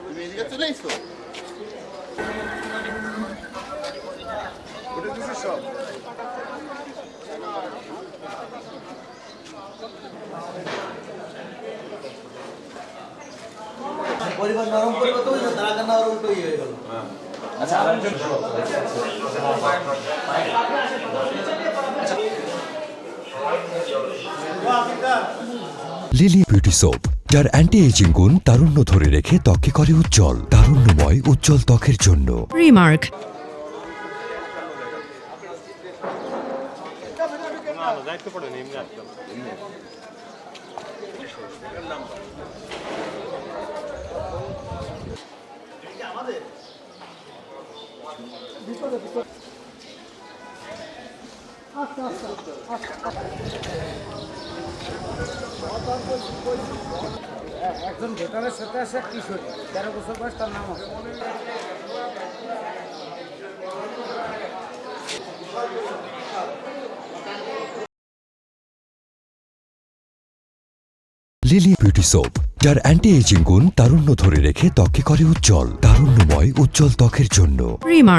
তুমি এদিকে চলে এসো। ওটা দুশো সব পরিবার নরম পরিবর্তন হয়েছে, তারা কেন আর উল্টো হয়ে গেল। আচ্ছা লিলি বিউটি সোপ, যার অ্যান্টি এজিং গুণ তারুণ্য ধরে রেখে ত্বকে করে উজ্জ্বল। তারুণ্যময় উজ্জ্বল ত্বকের জন্য রিমার্ক। একজন ভোটারের সাথে আছে এক কিশোরী, 13 বছর বয়স, তার নাম আছে লিলি বিউটি সোপ, যার অ্যান্টি এজিং গুণ তারুণ্য ধরে রেখে ত্বকে করে উজ্জ্বল। তারুণ্যময় উজ্জ্বল ত্বকের জন্য রিমার্ক।